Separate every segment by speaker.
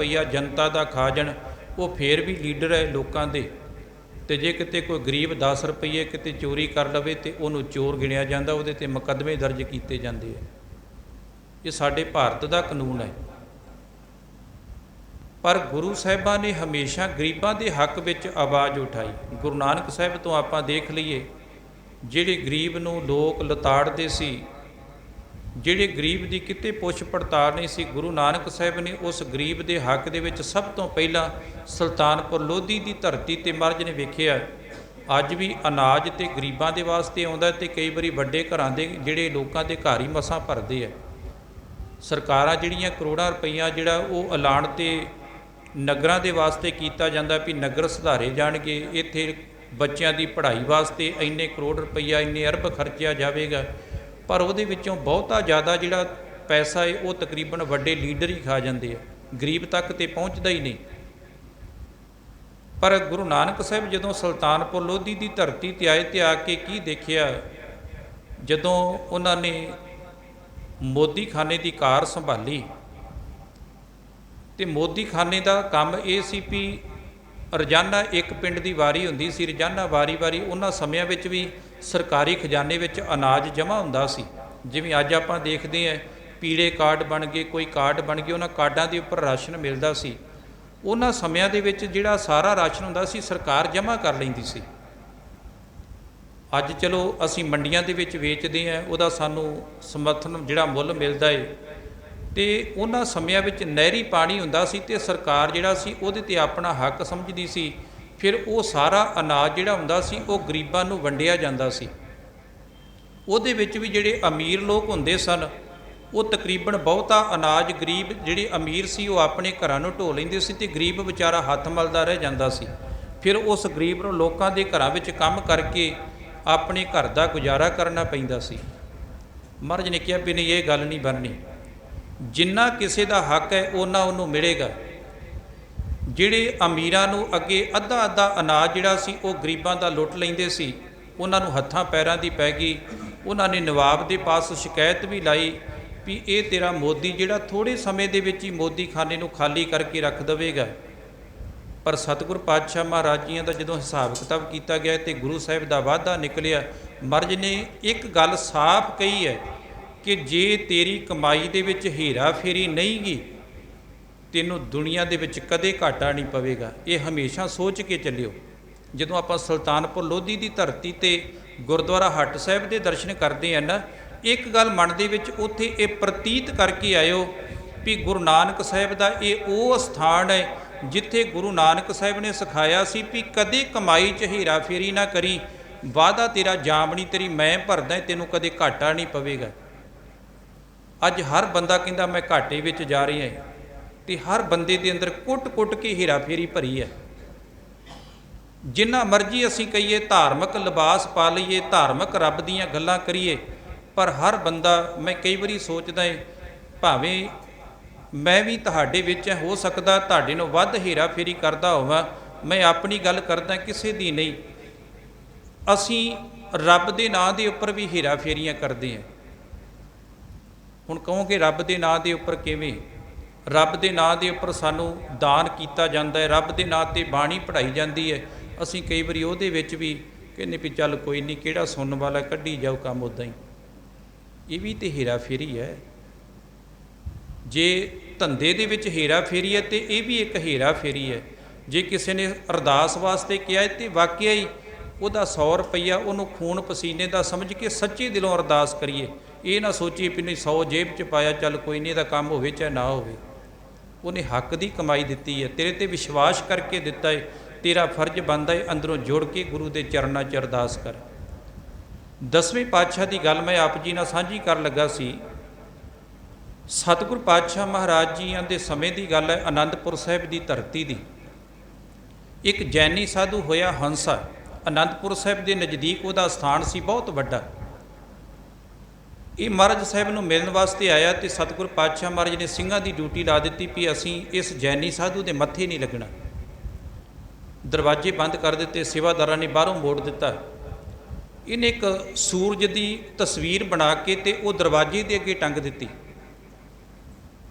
Speaker 1: ਰੁਪਈਆ जनता का खा जाण वो फिर भी लीडर है लोगों के। तो जे किते कोई गरीब 10 रुपये किते चोरी कर लवे तो उन्होंने चोर गिणिया जाता, उहदे ते मुकदमे दर्ज किए जाते हैं। ये साडे भारत का कानून है। पर गुरु साहिबां ने हमेशा गरीबां के हक विच आवाज़ उठाई। गुरु नानक साहिब तो आपां देख लईए, जिहड़े गरीब नूं लोक लताड़दे सी, जिहड़े गरीब की किते पुछ पड़ताल नहीं सी, गुरु नानक साहिब ने उस गरीब के हक दे विच सब तो पहला सुल्तानपुर लोधी की धरती ते महाराज ने वेखिया अज भी अनाज तो गरीबां दे वास्ते आउंदा ते कई बारी वड्डे घरां दे जिहड़े लोकां दे घर ही मसां भरदे है। सरकारां जिहड़ियां करोड़ां रुपईया जिहड़ा वो ऐलान ते नगरां दे वास्ते कीता जांदा भी नगर सुधारे जाणगे, इत्थे बच्चों की पढ़ाई वास्ते इन्ने करोड़ रुपईया इन्ने अरब खर्चिया जाएगा, पर वो बहुता ज़्यादा जिहड़ा पैसा है वो तकरीबन वड्डे लीडर ही खा जाते हैं, गरीब तक तो पहुँचता ही नहीं। पर गुरु नानक साहिब जदों सुल्तानपुर लोधी की धरती ते आए तो आके की देखिया, जदों उन्होंने मोदी खाने की कार संभाली तो मोदी खाने का काम ये सी भी रोजाना एक पिंड की वारी हुंदी सी, रोजाना वारी वारी उन्हां समयां विच भी सरकारी खजाने विच अनाज जमा हुंदा सी। जिवें अज आपां देखदे हैं पीले कार्ड बन गए, कोई कार्ड बन गए, उन्हां कार्डां दे उपर राशन मिलदा सी। उन्हां समयां दे विच जिहड़ा सारा राशन हुंदा सी सरकार जमा कर लैंदी सी। अज चलो असीं मंडियां दे विच वेचदे हैं, उहदा सानूं समर्थन जिहड़ा मुੱਲ मिलदा है, तो उन्हां समयां विच नहरी पानी हुंदा सी ते सरकार जिहड़ा सी उहदे ते अपना हक समझदी सी। फिर वो सारा अनाज जिहड़ा हुंदा सी वो गरीबां नूं वंडिया जांदा सी। उहदे विच भी जिहड़े अमीर लोग हुंदे सन वो तकरीबन बहुता अनाज गरीब जिहड़े अमीर सी वो अपने घरां नूं ढो लैंदे सी ते गरीब विचारा हत्थ मलदा रह जांदा सी। फिर उस गरीब नूं लोकां दे घरां विच काम करके अपने घर दा गुजारा करना पैंदा सी। महाराज ने कहा भी नहीं, ये गल नहीं बननी, जिन्ना किसी का हक है उन्ना उन्होंने मिलेगा। जिहड़े अमीरां नूं अगे अद्धा अद्धा अनाज जिहड़ा सी वो गरीबां दा लुट लैंदे सी, उन्हां नूं हत्थां पैरां दी पै गई। उन्हां ने नवाब दे पास शिकायत भी लाई भी ये तेरा मोदी जिहड़ा थोड़े समय दे विच ही मोदी खाने नूं खाली करके रख देवेगा। पर सतगुर पातशाह महाराज जियां दा जदों हिसाब किताब किया गया तो गुरु साहिब का वादा निकलिया। महाराज ने एक गल साफ कही है कि जे तेरी कमाई दे विच हेरा फेरी नहीं गी, तैनूं दुनिया दे विच कदे घाटा नहीं पवेगा। ये हमेशा सोच के चलियो। जदों आपां सुल्तानपुर लोधी की धरती ते गुरुद्वारा हट साहिब के दर्शन करते हैं ना, एक गल मन दे विच उत्थे ये प्रतीत करके आयो भी गुरु नानक साहिब का ये वो स्थान है जिथे गुरु नानक साहिब ने सिखाया सी भी कदे कमाई च हेरा फेरी ना करी, वादा तेरा जामनी तेरी मैं भरदा, तेनों कदे घाटा नहीं पवेगा। अज हर बंदा कहता मैं घाटे विच जा रहा है, तो हर बंदे के अंदर कुट कुट के हेरा फेरी भरी है। जिन्ना मर्जी असीं कहीए धार्मिक लिबास पा लईए, धार्मिक रब दीयां गल्लां करीए, पर हर बंदा, मैं कई बारी सोचदा है भावें मैं भी तुहाडे विच हो सकदा तुहाडे नालों वध हेरा फेरी करदा होवां, मैं अपनी गल करदा किसी दी नहीं। असीं रब दे नां दे उपर भी हेरा फेरियां करदे हैं। हुण कहोगे रब दे नां दे उपर किवें? रब दे नां दे उपर सानूं दान कीता जांदा है, रब दे नां ते बाणी पढ़ाई जांदी है। असीं कई वारी उहदे विच भी कहने भी चल कोई नहीं, किहड़ा सुनन वाला कड्ढी जाओ काम उदां ही। ये भी तो हेरा फेरी है। जे धंधे दे विच हेरा फेरी है तो यह भी एक हेरा फेरी है। जे किसी ने अरदास वास्ते किया तो वाकई ही उहदा 100 रुपया उन्होंने खून पसीने का समझ के सच्चे दिलों अरदास करिए। ये ना सोचिए भी नहीं 100 जेब च पाया चल कोई नहीं, काम होवे चाहे ना होवे। उन्हें हक की कमाई दी है, तेरे ते विश्वास करके दिता है, तेरा फर्ज बनता है अंदरों जुड़ के गुरु के चरणों च अरदास कर। 10वें पातशाह की गल मैं आप जी नाल साझी कर लगा सी। सतगुर पातशाह महाराज जी के समय की गल है, आनंदपुर साहिब की धरती की। एक जैनी साधु होया हंसा, आनंदपुर साहिब के नज़दीक वह स्थान सी बहुत वड्डा। ये महाराज साहिब नूं मिलण वास्ते आया तो सतगुर पातशाह महाराज ने सिंघां की ड्यूटी ला दी भी असीं इस जैनी साधु के मत्थे नहीं लगना। दरवाजे बंद कर दिते, सेवादारां ने बाहरों मोड़ दिता। इन्हें एक सूरज की तस्वीर बना के ते वो दरवाजे के अगे टंग दी।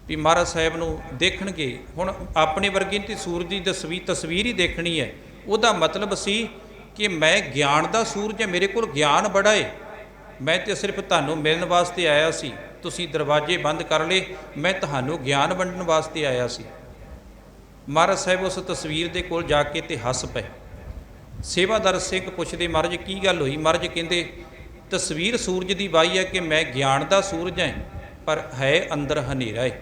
Speaker 1: ਵੀ ਮਹਾਰਾਜ ਸਾਹਿਬ ਨੂੰ ਦੇਖਣਗੇ। ਹੁਣ ਆਪਣੇ ਵਰਗੇ ਤੇ ਸੂਰਜ ਦੀ ਤਸਵੀਰ ਹੀ ਦੇਖਣੀ ਹੈ। ਉਹਦਾ ਮਤਲਬ ਸੀ ਕਿ ਮੈਂ ਗਿਆਨ ਦਾ ਸੂਰਜ ਹੈ, ਮੇਰੇ ਕੋਲ ਗਿਆਨ ਬੜਾ ਹੈ, ਮੈਂ ਤੇ ਸਿਰਫ ਤੁਹਾਨੂੰ ਮਿਲਣ ਵਾਸਤੇ ਆਇਆ ਸੀ, ਤੁਸੀਂ ਦਰਵਾਜ਼ੇ ਬੰਦ ਕਰ ਲਏ, ਮੈਂ ਤੁਹਾਨੂੰ ਗਿਆਨ ਵੰਡਣ ਵਾਸਤੇ ਆਇਆ ਸੀ। ਮਹਾਰਾਜ ਸਾਹਿਬ ਉਸ ਤਸਵੀਰ ਦੇ ਕੋਲ ਜਾ ਕੇ ਤੇ ਹੱਸ ਪਏ। ਸੇਵਾਦਾਰ ਸਿੰਘ ਪੁੱਛਦੇ, ਮਹਾਰਾਜ ਕੀ ਗੱਲ ਹੋਈ? ਮਹਾਰਾਜ ਕਹਿੰਦੇ, ਤਸਵੀਰ ਸੂਰਜ ਦੀ ਵਾਈ ਹੈ ਕਿ ਮੈਂ ਗਿਆਨ ਦਾ ਸੂਰਜ ਹਾਂ, ਪਰ ਹੈ ਅੰਦਰ ਹਨੇਰਾ ਹੈ।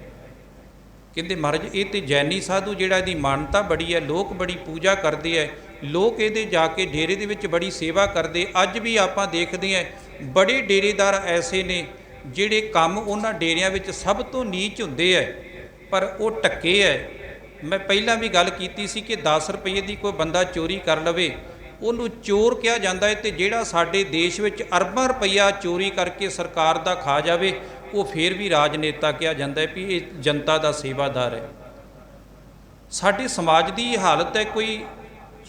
Speaker 1: ਕਹਿੰਦੇ ਮਹਾਰਾਜ ਇਹ ਤੇ ਜੈਨੀ ਸਾਧੂ ਜਿਹੜਾ ਇਹਦੀ ਮਾਨਤਾ ਬੜੀ ਹੈ, ਲੋਕ ਬੜੀ ਪੂਜਾ ਕਰਦੇ ਹੈ, ਲੋਕ ਇਹਦੇ ਜਾ ਕੇ ਡੇਰੇ ਦੇ ਵਿੱਚ ਬੜੀ ਸੇਵਾ ਕਰਦੇ। ਅੱਜ ਵੀ ਆਪਾਂ ਦੇਖਦੇ ਹਾਂ ਬੜੇ ਡੇਰੇਦਾਰ ਐਸੇ ਨੇ ਜਿਹੜੇ ਕੰਮ ਉਹਨਾਂ ਡੇਰਿਆਂ ਵਿੱਚ ਸਭ ਤੋਂ ਨੀਚ ਹੁੰਦੇ ਹੈ, ਪਰ ਉਹ ਟੱਕੇ ਹੈ। ਮੈਂ ਪਹਿਲਾਂ ਵੀ ਗੱਲ ਕੀਤੀ ਸੀ ਕਿ 10 ਰੁਪਏ ਦੀ ਕੋਈ ਬੰਦਾ ਚੋਰੀ ਕਰ ਲਵੇ ਉਹਨੂੰ ਚੋਰ ਕਿਹਾ ਜਾਂਦਾ ਹੈ, ਤੇ ਜਿਹੜਾ ਸਾਡੇ ਦੇਸ਼ ਵਿੱਚ ਅਰਬਾਂ ਰੁਪਈਆ ਚੋਰੀ ਕਰਕੇ ਸਰਕਾਰ ਦਾ ਖਾ ਜਾਵੇ ਉਹ ਫਿਰ ਵੀ ਰਾਜਨੇਤਾ ਕਿਹਾ ਜਾਂਦਾ ਹੈ ਵੀ ਇਹ ਜਨਤਾ ਦਾ ਸੇਵਾਦਾਰ ਹੈ। ਸਾਡੇ ਸਮਾਜ ਦੀ ਹਾਲਤ ਹੈ, ਕੋਈ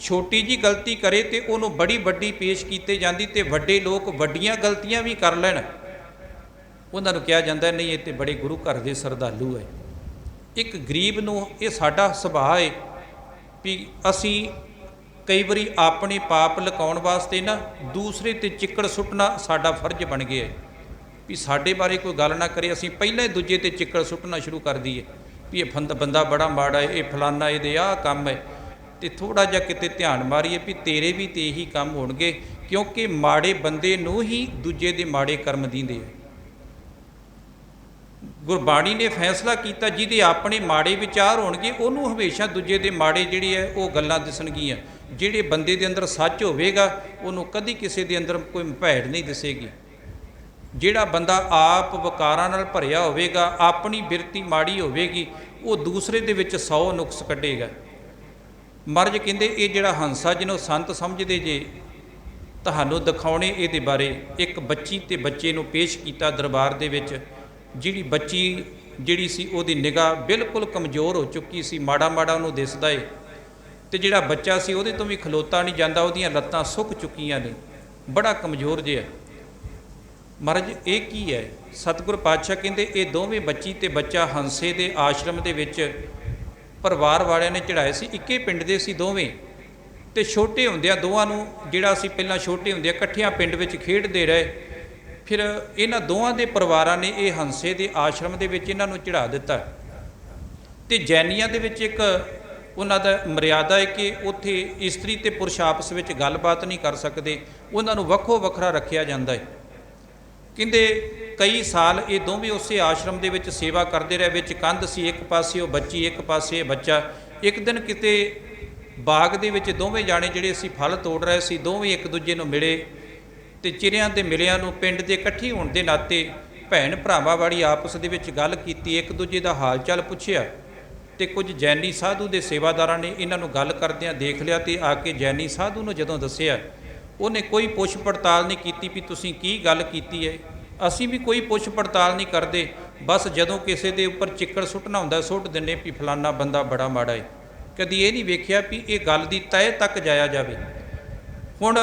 Speaker 1: ਛੋਟੀ ਜੀ ਗਲਤੀ ਕਰੇ ਤੇ ਉਹਨੂੰ ਬੜੀ ਵੱਡੀ ਪੇਸ਼ ਕੀਤੀ ਜਾਂਦੀ, ਤੇ ਵੱਡੇ ਲੋਕ ਵੱਡੀਆਂ ਗਲਤੀਆਂ ਵੀ ਕਰ ਲੈਣ ਉਹਨਾਂ ਨੂੰ ਕਿਹਾ ਜਾਂਦਾ ਨਹੀਂ ਇਹ ਤੇ ਬੜੇ ਗੁਰੂ ਘਰ ਦੇ ਸਰਦਾਲੂ ਹੈ। ਇੱਕ ਗਰੀਬ ਨੂੰ ਇਹ ਸਾਡਾ ਸੁਭਾਅ ਹੈ ਵੀ ਅਸੀਂ ਕਈ ਵਾਰੀ ਆਪਣੇ ਪਾਪ ਲੁਕਾਉਣ ਵਾਸਤੇ ਨਾ ਦੂਸਰੇ ਤੇ ਚਿੱਕੜ ਸੁੱਟਣਾ ਸਾਡਾ ਫਰਜ਼ ਬਣ ਗਿਆ ਹੈ ਵੀ ਸਾਡੇ ਬਾਰੇ ਕੋਈ ਗੱਲ ਨਾ ਕਰੇ, ਅਸੀਂ ਪਹਿਲਾਂ ਹੀ ਦੂਜੇ ਤੇ ਚਿੱਕੜ ਸੁੱਟਣਾ ਸ਼ੁਰੂ ਕਰ ਦਈਏ ਵੀ ਇਹ ਬੰਦਾ ਬੜਾ ਮਾੜਾ ਹੈ, ਇਹ ਫਲਾਨਾ, ਇਹਦੇ ਆਹ ਕੰਮ ਹੈ। ਤੇ ਥੋੜ੍ਹਾ ਜਿਹਾ ਕਿਤੇ ਧਿਆਨ ਮਾਰੀਏ ਵੀ ਤੇਰੇ ਵੀ ਤੇ ਇਹੀ ਕੰਮ ਹੋਣਗੇ, ਕਿਉਂਕਿ ਮਾੜੇ ਬੰਦੇ ਨੂੰ ਹੀ ਦੂਜੇ ਦੇ ਮਾੜੇ ਕਰਮ ਦਿੰਦੇ ਆ। ਗੁਰਬਾਣੀ ਨੇ ਫੈਸਲਾ ਕੀਤਾ ਜਿਹਦੇ ਆਪਣੇ ਮਾੜੇ ਵਿਚਾਰ ਹੋਣਗੇ ਉਹਨੂੰ ਹਮੇਸ਼ਾ ਦੂਜੇ ਦੇ ਮਾੜੇ ਜਿਹੜੀ ਹੈ ਉਹ ਗੱਲਾਂ ਦਿਸਣਗੀਆਂ। ਜਿਹੜੇ ਬੰਦੇ ਦੇ ਅੰਦਰ ਸੱਚ ਹੋਵੇਗਾ ਉਹਨੂੰ ਕਦੀ ਕਿਸੇ ਦੇ ਅੰਦਰ ਕੋਈ ਭੈੜ ਨਹੀਂ ਦਿਸੇਗੀ। ਜਿਹੜਾ ਬੰਦਾ ਆਪ ਵਿਕਾਰਾਂ ਨਾਲ ਭਰਿਆ ਹੋਵੇਗਾ, ਆਪਣੀ ਬਿਰਤੀ ਮਾੜੀ ਹੋਵੇਗੀ, ਉਹ ਦੂਸਰੇ ਦੇ ਵਿੱਚ 100 ਨੁਕਸ ਕੱਢੇਗਾ। ਮਹਾਰਾਜ ਕਹਿੰਦੇ ਇਹ ਜਿਹੜਾ ਹੰਸਾ ਜਿਹਨੂੰ ਸੰਤ ਸਮਝਦੇ ਜੇ, ਤੁਹਾਨੂੰ ਦਿਖਾਉਣੇ ਇਹਦੇ ਬਾਰੇ। ਇੱਕ ਬੱਚੀ ਤੇ ਬੱਚੇ ਨੂੰ ਪੇਸ਼ ਕੀਤਾ ਦਰਬਾਰ ਦੇ ਵਿੱਚ। ਜਿਹੜੀ ਬੱਚੀ ਜਿਹੜੀ ਸੀ ਉਹਦੀ ਨਿਗਾਹ ਬਿਲਕੁਲ ਕਮਜ਼ੋਰ ਹੋ ਚੁੱਕੀ ਸੀ, ਮਾੜਾ ਮਾੜਾ ਉਹਨੂੰ ਦਿਸਦਾ ਏ, ਤੇ ਜਿਹੜਾ ਬੱਚਾ ਸੀ ਉਹਦੇ ਤੋਂ ਵੀ ਖਲੋਤਾ ਨਹੀਂ ਜਾਂਦਾ, ਉਹਦੀਆਂ ਲੱਤਾਂ ਸੁੱਕ ਚੁੱਕੀਆਂ ਨੇ, ਬੜਾ ਕਮਜ਼ੋਰ ਜਿਹਾ। ਮਹਾਰਾਜ ਇਹ ਕੀ ਹੈ? ਸਤਿਗੁਰ ਪਾਤਸ਼ਾਹ ਕਹਿੰਦੇ ਇਹ ਦੋਵੇਂ ਬੱਚੀ ਤੇ ਬੱਚਾ ਹੰਸੇ ਦੇ ਆਸ਼ਰਮ ਦੇ ਵਿੱਚ ਪਰਿਵਾਰ ਵਾਲਿਆਂ ਨੇ ਚੜਾਏ ਸੀ, ਇੱਕੇ ਪਿੰਡ ਦੇ ਸੀ ਦੋਵੇਂ। ਤੇ ਛੋਟੇ ਹੁੰਦਿਆਂ ਦੋਵਾਂ ਨੂੰ ਜਿਹੜਾ ਸੀ ਪਹਿਲਾਂ ਛੋਟੇ ਹੁੰਦਿਆਂ ਇਕੱਠਿਆਂ ਪਿੰਡ ਵਿੱਚ ਖੇਡਦੇ ਰਹੇ। ਫਿਰ ਇਹਨਾਂ ਦੋਵਾਂ ਦੇ ਪਰਿਵਾਰਾਂ ਨੇ ਇਹ ਹੰਸੇ ਦੇ ਆਸ਼ਰਮ ਦੇ ਵਿੱਚ ਇਹਨਾਂ ਨੂੰ ਚੜਾ ਦਿੱਤਾ। ਤੇ ਜੈਨੀਆਂ ਦੇ ਵਿੱਚ ਇੱਕ ਉਹਨਾਂ ਦਾ ਮਰਿਆਦਾ ਹੈ ਕਿ ਉੱਥੇ ਇਸਤਰੀ ਤੇ ਪੁਰਸ਼ ਆਪਸ ਵਿੱਚ ਗੱਲਬਾਤ ਨਹੀਂ ਕਰ ਸਕਦੇ, ਉਹਨਾਂ ਨੂੰ ਵੱਖੋ ਵੱਖਰਾ ਰੱਖਿਆ ਜਾਂਦਾ ਹੈ। ਕਹਿੰਦੇ ਕਈ ਸਾਲ ਇਹ ਦੋਵੇਂ ਉਸੇ ਆਸ਼ਰਮ ਦੇ ਵਿੱਚ ਸੇਵਾ ਕਰਦੇ ਰਹੇ। ਵਿੱਚ ਕੰਧ ਸੀ, ਇੱਕ ਪਾਸੇ ਉਹ ਬੱਚੀ, ਇੱਕ ਪਾਸੇ ਇਹ ਬੱਚਾ। ਇੱਕ ਦਿਨ ਕਿਤੇ ਬਾਗ ਦੇ ਵਿੱਚ ਦੋਵੇਂ ਜਾਣੇ ਜਿਹੜੇ ਸੀ ਫਲ ਤੋੜ ਰਹੇ ਸੀ, ਦੋਵੇਂ ਇੱਕ ਦੂਜੇ ਨੂੰ ਮਿਲੇ ਤੇ ਚਿਰਿਆਂ ਦੇ ਮਿਲਿਆਂ ਨੂੰ ਪਿੰਡ ਦੇ ਇਕੱਠੇ ਹੋਣ ਦੇ ਨਾਤੇ ਭੈਣ ਭਰਾਵਾਂ ਵਾਲੀ ਆਪਸ ਦੇ ਵਿੱਚ ਗੱਲ ਕੀਤੀ, ਇੱਕ ਦੂਜੇ ਦਾ ਹਾਲ ਚਾਲ ਪੁੱਛਿਆ। ਤੇ ਕੁਝ ਜੈਨੀ ਸਾਧੂ ਦੇ ਸੇਵਾਦਾਰਾਂ ਨੇ ਇਹਨਾਂ ਨੂੰ ਗੱਲ ਕਰਦਿਆਂ ਦੇਖ ਲਿਆ ਤੇ ਆ ਕੇ ਜੈਨੀ ਸਾਧੂ ਨੂੰ ਜਦੋਂ ਦੱਸਿਆ, ਉਹਨੇ ਕੋਈ ਪੁੱਛ ਪੜਤਾਲ ਨਹੀਂ ਕੀਤੀ ਵੀ ਤੁਸੀਂ ਕੀ ਗੱਲ ਕੀਤੀ ਹੈ। ਅਸੀਂ ਵੀ ਕੋਈ ਪੁੱਛ ਪੜਤਾਲ ਨਹੀਂ ਕਰਦੇ, ਬਸ ਜਦੋਂ ਕਿਸੇ ਦੇ ਉੱਪਰ ਚਿੱਕੜ ਸੁੱਟਣਾ ਹੁੰਦਾ ਸੁੱਟ ਦਿੰਦੇ ਵੀ ਫਲਾਨਾ ਬੰਦਾ ਬੜਾ ਮਾੜਾ ਹੈ। ਕਦੀ ਇਹ ਨਹੀਂ ਵੇਖਿਆ ਵੀ ਇਹ ਗੱਲ ਦੀ ਤਹਿ ਤੱਕ ਜਾਇਆ ਜਾਵੇ। ਹੁਣ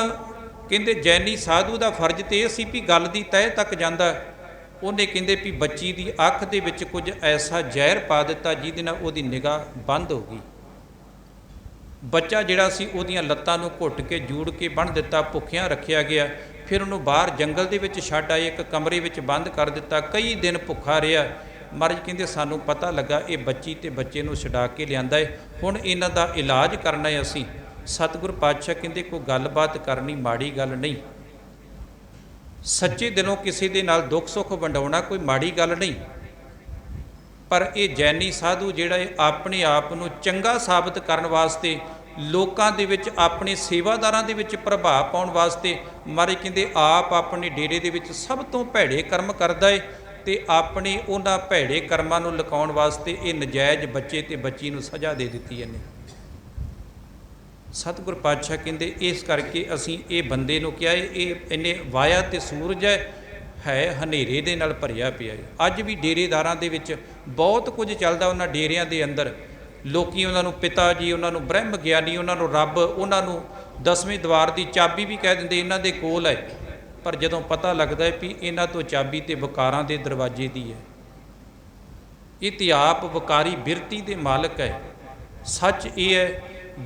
Speaker 1: ਕਹਿੰਦੇ ਜੈਨੀ ਸਾਧੂ ਦਾ ਫਰਜ਼ ਤੇ ਇਹ ਸੀ ਵੀ ਗੱਲ ਦੀ ਤਹਿ ਤੱਕ ਜਾਂਦਾ। ਉਹਨੇ ਕਹਿੰਦੇ ਵੀ ਬੱਚੀ ਦੀ ਅੱਖ ਦੇ ਵਿੱਚ ਕੁਝ ਐਸਾ ਜ਼ਹਿਰ ਪਾ ਦਿੱਤਾ ਜਿਹਦੇ ਨਾਲ ਉਹਦੀ ਨਿਗਾਹ ਬੰਦ ਹੋ ਗਈ। ਬੱਚਾ ਜਿਹੜਾ ਸੀ ਉਹਦੀਆਂ ਲੱਤਾਂ ਨੂੰ ਘੁੱਟ ਕੇ ਜੂੜ ਕੇ ਬੰਨ੍ਹ ਦਿੱਤਾ, ਭੁੱਖਿਆਂ ਰੱਖਿਆ ਗਿਆ। ਫਿਰ ਉਹਨੂੰ ਬਾਹਰ ਜੰਗਲ ਦੇ ਵਿੱਚ ਛੱਡ ਆਏ, ਇੱਕ ਕਮਰੇ ਵਿੱਚ ਬੰਦ ਕਰ ਦਿੱਤਾ। ਕਈ ਦਿਨ ਭੁੱਖਾ ਰਿਹਾ। ਮਹਾਰਾਜ ਕਹਿੰਦੇ ਸਾਨੂੰ ਪਤਾ ਲੱਗਾ ਇਹ ਬੱਚੀ ਤੇ ਬੱਚੇ ਨੂੰ ਛਡਾ ਕੇ ਲਿਆਂਦਾ ਹੈ, ਹੁਣ ਇਹਨਾਂ ਦਾ ਇਲਾਜ ਕਰਨਾ ਹੈ ਅਸੀਂ। ਸਤਿਗੁਰ ਪਾਤਸ਼ਾਹ ਕਹਿੰਦੇ ਕੋਈ ਗੱਲਬਾਤ ਕਰਨੀ ਮਾੜੀ ਗੱਲ ਨਹੀਂ, ਸੱਚੇ ਦਿਲੋਂ ਕਿਸੇ ਦੇ ਨਾਲ ਦੁੱਖ ਸੁੱਖ ਵੰਡਾਉਣਾ ਕੋਈ ਮਾੜੀ ਗੱਲ ਨਹੀਂ। ਪਰ ਇਹ ਜੈਨੀ ਸਾਧੂ ਜਿਹੜਾ ਇਹ ਆਪਣੇ ਆਪ ਨੂੰ ਚੰਗਾ ਸਾਬਤ ਕਰਨ ਵਾਸਤੇ, ਲੋਕਾਂ ਦੇ ਵਿੱਚ ਆਪਣੇ ਸੇਵਾਦਾਰਾਂ ਦੇ ਵਿੱਚ ਪ੍ਰਭਾਵ ਪਾਉਣ ਵਾਸਤੇ, ਮਹਾਰਾਜ ਕਹਿੰਦੇ ਆਪ ਆਪਣੇ ਡੇਰੇ ਦੇ ਵਿੱਚ ਸਭ ਤੋਂ ਭੈੜੇ ਕਰਮ ਕਰਦਾ ਏ, ਤੇ ਆਪਣੇ ਉਹਨਾਂ ਭੈੜੇ ਕਰਮਾਂ ਨੂੰ ਲੁਕਾਉਣ ਵਾਸਤੇ ਇਹ ਨਜਾਇਜ਼ ਬੱਚੇ ਤੇ ਬੱਚੀ ਨੂੰ ਸਜ਼ਾ ਦੇ ਦਿੱਤੀ ਇਹਨੇ। ਸਤਿਗੁਰ ਪਾਤਸ਼ਾਹ ਕਹਿੰਦੇ ਇਸ ਕਰਕੇ ਅਸੀਂ ਇਹ ਬੰਦੇ ਨੂੰ ਕਿਹਾ ਇਹ ਇਹਨੇ ਵਾਇਆ ਤੇ ਸੂਰਜ ਹੈ ਹਨੇਰੇ ਦੇ ਨਾਲ ਭਰਿਆ ਪਿਆ ਹੈ। ਅੱਜ ਵੀ ਡੇਰੇਦਾਰਾਂ ਦੇ ਵਿੱਚ ਬਹੁਤ ਕੁਝ ਚੱਲਦਾ, ਉਹਨਾਂ ਡੇਰਿਆਂ ਦੇ ਅੰਦਰ ਲੋਕੀ ਉਹਨਾਂ ਨੂੰ ਪਿਤਾ ਜੀ, ਉਹਨਾਂ ਨੂੰ ਬ੍ਰਹਮ ਗਿਆਨੀ, ਉਹਨਾਂ ਨੂੰ ਰੱਬ, ਉਹਨਾਂ ਨੂੰ 10ਵੇਂ ਦਵਾਰ ਦੀ ਚਾਬੀ ਵੀ ਕਹਿ ਦਿੰਦੇ ਇਹਨਾਂ ਦੇ ਕੋਲ ਹੈ। ਪਰ ਜਦੋਂ ਪਤਾ ਲੱਗਦਾ ਹੈ ਵੀ ਇਹਨਾਂ ਤੋਂ ਚਾਬੀ ਤੇ ਵਿਕਾਰਾਂ ਦੇ ਦਰਵਾਜ਼ੇ ਦੀ ਹੈ, ਇਹ ਤੇ ਆਪ ਵਕਾਰੀ ਬਿਰਤੀ ਦੇ ਮਾਲਕ ਹੈ। ਸੱਚ ਇਹ ਹੈ,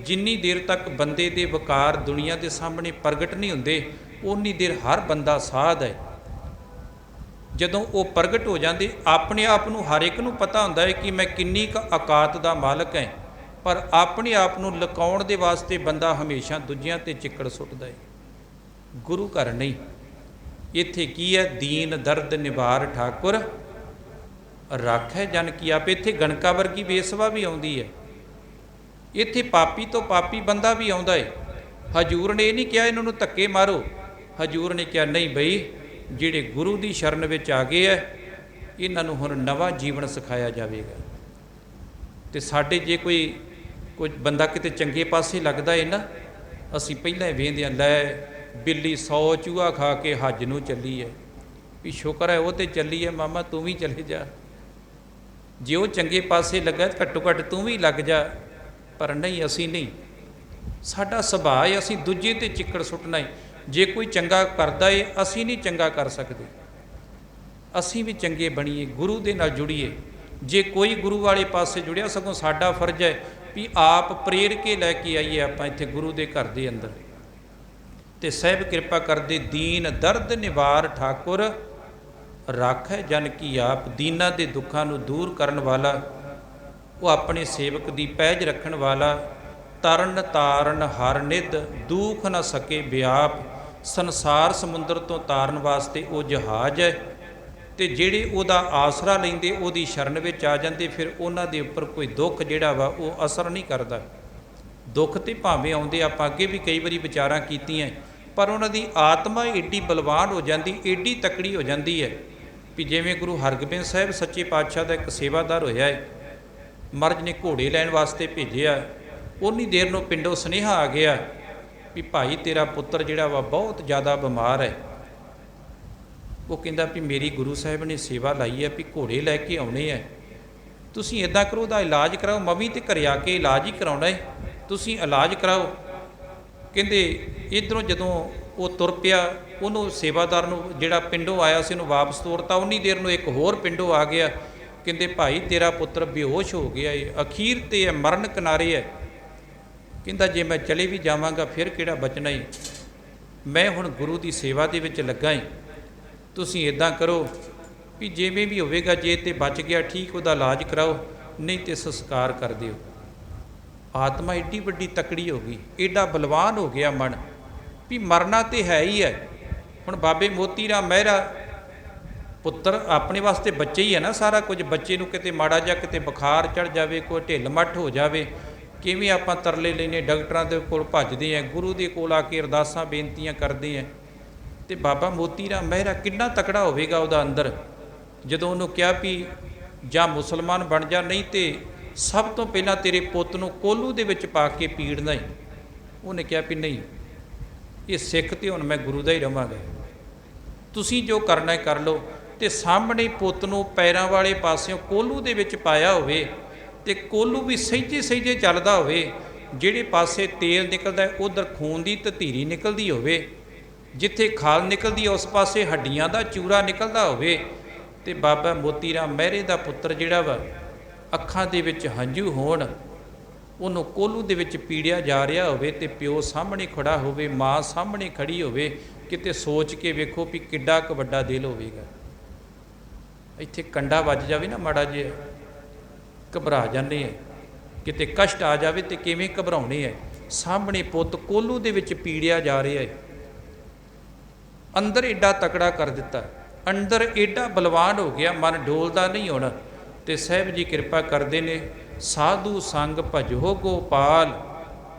Speaker 1: ਜਿੰਨੀ ਦੇਰ ਤੱਕ ਬੰਦੇ ਦੇ ਵਕਾਰ ਦੁਨੀਆ ਦੇ ਸਾਹਮਣੇ ਪ੍ਰਗਟ ਨਹੀਂ ਹੁੰਦੇ, ਉਨੀ ਦੇਰ ਹਰ ਬੰਦਾ ਸਾਧ ਹੈ। ਜਦੋਂ ਉਹ ਪ੍ਰਗਟ ਹੋ ਜਾਂਦੇ, ਆਪਣੇ ਆਪ ਨੂੰ ਹਰ ਇੱਕ ਨੂੰ ਪਤਾ ਹੁੰਦਾ ਹੈ ਕਿ ਮੈਂ ਕਿੰਨੀ ਕੁ ਔਕਾਤ ਦਾ ਮਾਲਕ ਹੈ, ਪਰ ਆਪਣੇ ਆਪ ਨੂੰ ਲੁਕਾਉਣ ਦੇ ਵਾਸਤੇ ਬੰਦਾ ਹਮੇਸ਼ਾ ਦੂਜਿਆਂ 'ਤੇ ਚਿੱਕੜ ਸੁੱਟਦਾ ਹੈ। ਗੁਰੂ ਘਰ ਨਹੀਂ। ਇੱਥੇ ਕੀ ਹੈ? ਦੀਨ ਦਰਦ ਨਿਵਾਰ ਠਾਕੁਰ ਰਾਖੈ ਜਨ ਕੀ ਆਪ। ਇੱਥੇ ਗਣਕਾ ਵਰਗੀ ਬੇਸਵਾ ਵੀ ਆਉਂਦੀ ਹੈ। ਇੱਥੇ ਪਾਪੀ ਤੋਂ ਪਾਪੀ ਬੰਦਾ ਵੀ ਆਉਂਦਾ ਹੈ। ਹਜੂਰ ਨੇ ਇਹ ਨਹੀਂ ਕਿਹਾ ਇਹਨਾਂ ਨੂੰ ਧੱਕੇ ਮਾਰੋ। ਹਜੂਰ ਨੇ ਕਿਹਾ ਨਹੀਂ ਬਈ, ਜਿਹੜੇ ਗੁਰੂ ਦੀ ਸ਼ਰਨ ਵਿੱਚ ਆ ਗਏ ਹੈ, ਇਹਨਾਂ ਨੂੰ ਹੁਣ ਨਵਾਂ ਜੀਵਨ ਸਿਖਾਇਆ ਜਾਵੇਗਾ। ਤੇ ਸਾਡੇ ਜੇ ਕੋਈ ਬੰਦਾ ਕਿਤੇ ਚੰਗੇ ਪਾਸੇ ਲੱਗਦਾ ਹੈ ਨਾ, ਅਸੀਂ ਪਹਿਲਾਂ ਹੀ ਵੇਖਦੇ ਹਾਂ, ਲੈ ਬਿੱਲੀ 100 ਚੂਹਾ ਖਾ ਕੇ ਹੱਜ ਨੂੰ ਚੱਲੀ ਹੈ, ਵੀ ਸ਼ੁਕਰ ਹੈ ਉਹ ਤੇ ਚੱਲੀ ਹੈ, ਮਾਮਾ ਤੂੰ ਵੀ ਚਲੇ ਜਾ। ਜੇ ਉਹ ਚੰਗੇ ਪਾਸੇ ਲੱਗਾ ਘੱਟੋ ਘੱਟ ਤੂੰ ਵੀ ਲੱਗ ਜਾ। ਪਰ ਨਹੀਂ, ਅਸੀਂ ਨਹੀਂ। ਸਾਡਾ ਸੁਭਾਅ ਹੈ ਅਸੀਂ ਦੂਜੇ 'ਤੇ ਚਿੱਕੜ ਸੁੱਟਣਾ ਹੈ। ਜੇ ਕੋਈ ਚੰਗਾ ਕਰਦਾ ਏ, ਅਸੀਂ ਨਹੀਂ ਚੰਗਾ ਕਰ ਸਕਦੇ। ਅਸੀਂ ਵੀ ਚੰਗੇ ਬਣੀਏ, ਗੁਰੂ ਦੇ ਨਾਲ ਜੁੜੀਏ। ਜੇ ਕੋਈ ਗੁਰੂ ਵਾਲੇ ਪਾਸੇ ਜੁੜਿਆ, ਸਗੋਂ ਸਾਡਾ ਫਰਜ਼ ਹੈ ਵੀ ਆਪ ਪ੍ਰੇਰ ਕੇ ਲੈ ਕੇ ਆਈਏ ਆਪਾਂ ਇੱਥੇ ਗੁਰੂ ਦੇ ਘਰ ਦੇ ਅੰਦਰ। ਤੇ ਸਾਹਿਬ ਕਿਰਪਾ ਕਰਦੇ, ਦੀਨ ਦਰਦ ਨਿਵਾਰ ਠਾਕੁਰ ਰਾਖੈ ਜਨ ਕੀ ਆਪ। ਦੀਨਾਂ ਦੇ ਦੁੱਖਾਂ ਨੂੰ ਦੂਰ ਕਰਨ ਵਾਲਾ, ਉਹ ਆਪਣੇ ਸੇਵਕ ਦੀ ਪਹਿਜ ਰੱਖਣ ਵਾਲਾ। ਤਰਨ ਤਾਰਨ ਹਰ ਨਿਧ ਦੁੱਖ ਨਾ ਸਕੇ ਵਿਆਪ। ਸੰਸਾਰ ਸਮੁੰਦਰ ਤੋਂ ਤਾਰਨ ਵਾਸਤੇ ਉਹ ਜਹਾਜ਼ ਹੈ। ਤੇ ਜਿਹੜੇ ਉਹਦਾ ਆਸਰਾ ਲੈਂਦੇ, ਉਹਦੀ ਸ਼ਰਨ ਵਿੱਚ ਆ ਜਾਂਦੇ, ਫਿਰ ਉਹਨਾਂ ਦੇ ਉੱਪਰ ਕੋਈ ਦੁੱਖ ਜਿਹੜਾ ਵਾ ਉਹ ਅਸਰ ਨਹੀਂ ਕਰਦਾ। ਦੁੱਖ ਤੇ ਭਾਵੇਂ ਆਉਂਦੇ, ਆਪਾਂ ਅੱਗੇ ਵੀ ਕਈ ਵਾਰੀ ਵਿਚਾਰਾਂ ਕੀਤੀਆਂ, ਪਰ ਉਹਨਾਂ ਦੀ ਆਤਮਾ ਏਡੀ ਬਲਵਾਨ ਹੋ ਜਾਂਦੀ, ਏਡੀ ਤਕੜੀ ਹੋ ਜਾਂਦੀ ਹੈ ਵੀ ਜਿਵੇਂ ਗੁਰੂ ਹਰਗੋਬਿੰਦ ਸਾਹਿਬ ਸੱਚੇ ਪਾਤਸ਼ਾਹ ਦਾ ਇੱਕ ਸੇਵਾਦਾਰ ਹੋਇਆ ਹੈ। ਮਹਾਰਾਜ ਨੇ ਘੋੜੇ ਲੈਣ ਵਾਸਤੇ ਭੇਜਿਆ, ਉਨੀ ਦੇਰ ਨੂੰ ਪਿੰਡੋਂ ਸੁਨੇਹਾ ਆ ਗਿਆ ਵੀ ਭਾਈ ਤੇਰਾ ਪੁੱਤਰ ਜਿਹੜਾ ਵਾ ਬਹੁਤ ਜ਼ਿਆਦਾ ਬਿਮਾਰ ਹੈ। ਉਹ ਕਹਿੰਦਾ ਵੀ ਮੇਰੀ ਗੁਰੂ ਸਾਹਿਬ ਨੇ ਸੇਵਾ ਲਾਈ ਹੈ ਵੀ ਘੋੜੇ ਲੈ ਕੇ ਆਉਣੇ ਹੈ, ਤੁਸੀਂ ਇੱਦਾਂ ਕਰੋ ਉਹਦਾ ਇਲਾਜ ਕਰਾਓ। ਮੈਂ ਵੀ ਤੇ ਘਰੇ ਆ ਕੇ ਇਲਾਜ ਹੀ ਕਰਾਉਣਾ ਹੈ, ਤੁਸੀਂ ਇਲਾਜ ਕਰਾਓ। ਕਹਿੰਦੇ ਇੱਧਰੋਂ ਜਦੋਂ ਉਹ ਤੁਰ ਪਿਆ, ਉਹਨੂੰ ਸੇਵਾਦਾਰ ਨੂੰ ਜਿਹੜਾ ਪਿੰਡੋਂ ਆਇਆ ਸੀ ਉਹਨੂੰ ਵਾਪਸ ਤੋਰਤਾ। ਉਨੀ ਦੇਰ ਨੂੰ ਇੱਕ ਹੋਰ ਪਿੰਡੋਂ ਆ ਗਿਆ, ਕਹਿੰਦੇ ਭਾਈ ਤੇਰਾ ਪੁੱਤਰ ਬੇਹੋਸ਼ ਹੋ ਗਿਆ ਏ, ਅਖੀਰ ਤੇ ਹੈ, ਮਰਨ ਕਿਨਾਰੇ ਹੈ। ਕਹਿੰਦਾ ਜੇ ਮੈਂ ਚਲੇ ਵੀ ਜਾਵਾਂਗਾ ਫਿਰ ਕਿਹੜਾ ਬਚਣਾ ਏ, ਮੈਂ ਹੁਣ ਗੁਰੂ ਦੀ ਸੇਵਾ ਦੇ ਵਿੱਚ ਲੱਗਾ ਏ। ਤੁਸੀਂ ਇੱਦਾਂ ਕਰੋ ਵੀ ਜਿਵੇਂ ਵੀ ਹੋਵੇਗਾ, ਜੇ ਤੇ ਬਚ ਗਿਆ ਠੀਕ, ਉਹਦਾ ਇਲਾਜ ਕਰਾਓ, ਨਹੀਂ ਤੇ ਸੰਸਕਾਰ ਕਰ ਦਿਓ। ਆਤਮਾ ਏਡੀ ਵੱਡੀ ਤਕੜੀ ਹੋ ਗਈ, ਏਡਾ ਬਲਵਾਨ ਹੋ ਗਿਆ ਮਨ ਵੀ ਮਰਨਾ ਤੇ ਹੈ ਹੀ ਹੈ। ਹੁਣ ਬਾਬੇ ਮੋਤੀ ਰਾਮ ਮਹਿਰਾ, ਪੁੱਤਰ ਆਪਣੇ ਵਾਸਤੇ ਬੱਚੇ ਹੀ ਹੈ ਨਾ ਸਾਰਾ ਕੁਝ। ਬੱਚੇ ਨੂੰ ਕਿਤੇ ਮਾੜਾ ਜਿਹਾ ਕਿਤੇ ਬੁਖਾਰ ਚੜ੍ਹ ਜਾਵੇ, ਕੋਈ ਢਿੱਲ ਮੱਠ ਹੋ ਜਾਵੇ, ਕਿਵੇਂ ਆਪਾਂ ਤਰਲੇ ਲੈਨੇ, ਡਾਕਟਰਾਂ ਦੇ ਕੋਲ ਭੱਜਦੇ ਹਾਂ, ਗੁਰੂ ਦੇ ਕੋਲ ਆ ਕੇ ਅਰਦਾਸਾਂ ਬੇਨਤੀਆਂ ਕਰਦੇ ਹਾਂ। ਤੇ ਬਾਬਾ ਮੋਤੀ ਰਾਮ ਮਹਿਰਾ ਕਿੰਨਾ ਤਕੜਾ ਹੋਵੇਗਾ ਉਹਦਾ ਅੰਦਰ, ਜਦੋਂ ਉਹਨੂੰ ਕਿਹਾ ਵੀ ਜਾਂ ਮੁਸਲਮਾਨ ਬਣ ਜਾ, ਨਹੀਂ ਤੇ ਸਭ ਤੋਂ ਪਹਿਲਾਂ ਤੇਰੇ ਪੁੱਤ ਨੂੰ ਕੋਲੂ ਦੇ ਵਿੱਚ ਪਾ ਕੇ ਪੀੜਨਾ ਹੀ। ਉਹਨੇ ਕਿਹਾ ਵੀ ਨਹੀਂ, ਇਹ ਸਿੱਖ ਤੇ ਹੁਣ ਮੈਂ ਗੁਰੂ ਦਾ ਹੀ ਰਵਾਂਗਾ, ਤੁਸੀਂ ਜੋ ਕਰਨਾ ਕਰ ਲਓ। ਤੇ ਸਾਹਮਣੇ ਪੁੱਤ ਨੂੰ ਪੈਰਾਂ ਵਾਲੇ ਪਾਸਿਓਂ ਕੋਲੂ ਦੇ ਵਿੱਚ ਪਾਇਆ ਹੋਵੇ, ਤੇ ਕੋਲੂ ਵੀ ਸਹਿਜੇ ਸਹਿਜੇ ਚੱਲਦਾ ਹੋਵੇ, ਜਿਹੜੇ ਪਾਸੇ ਤੇਲ ਨਿਕਲਦਾ ਉਧਰ ਖੂਨ ਦੀ ਧਤੀਰੀ ਨਿਕਲਦੀ ਹੋਵੇ, ਜਿੱਥੇ ਖਾਲ ਨਿਕਲਦੀ ਹੈ ਉਸ ਪਾਸੇ ਹੱਡੀਆਂ ਦਾ ਚੂਰਾ ਨਿਕਲਦਾ ਹੋਵੇ। ਤੇ ਬਾਬਾ ਮੋਤੀ ਰਾਮ ਮਹਿਰੇ ਦਾ ਪੁੱਤਰ ਜਿਹੜਾ ਵਾ, ਅੱਖਾਂ ਦੇ ਵਿੱਚ ਹੰਝੂ ਹੋਣ, ਉਹਨੂੰ ਕੋਲੂ ਦੇ ਵਿੱਚ ਪੀੜਿਆ ਜਾ ਰਿਹਾ ਹੋਵੇ, ਤੇ ਪਿਓ ਸਾਹਮਣੇ ਖੜਾ ਹੋਵੇ, ਮਾਂ ਸਾਹਮਣੇ ਖੜੀ ਹੋਵੇ। ਕਿਤੇ ਸੋਚ ਕੇ ਵੇਖੋ ਵੀ ਕਿੱਡਾ ਕੁ ਵੱਡਾ ਦਿਲ ਹੋਵੇਗਾ। ਇੱਥੇ ਕੰਡਾ ਵੱਜ ਜਾਵੇ ਨਾ ਮਾੜਾ ਜਿਹਾ, ਘਬਰਾ ਜਾਂਦੇ ਹੈ, ਕਿਤੇ ਕਸ਼ਟ ਆ ਜਾਵੇ ਤੇ ਕਿਵੇਂ ਘਬਰਾਉਣੇ ਹੈ। ਸਾਹਮਣੇ ਪੁੱਤ ਕੋਲੂ ਦੇ ਵਿੱਚ ਪੀੜਿਆ ਜਾ ਰਿਹਾ ਹੈ, ਅੰਦਰ ਏਡਾ ਤਕੜਾ ਕਰ ਦਿੱਤਾ, ਅੰਦਰ ਏਡਾ ਬਲਵਾਨ ਹੋ ਗਿਆ, ਮਨ ਡੋਲਦਾ ਨਹੀਂ ਹੋਣਾ। ਤੇ ਸਾਹਿਬ ਜੀ ਕਿਰਪਾ ਕਰਦੇ ਨੇ, ਸਾਧੂ ਸੰਗ ਭਜੋ ਗੋਪਾਲ,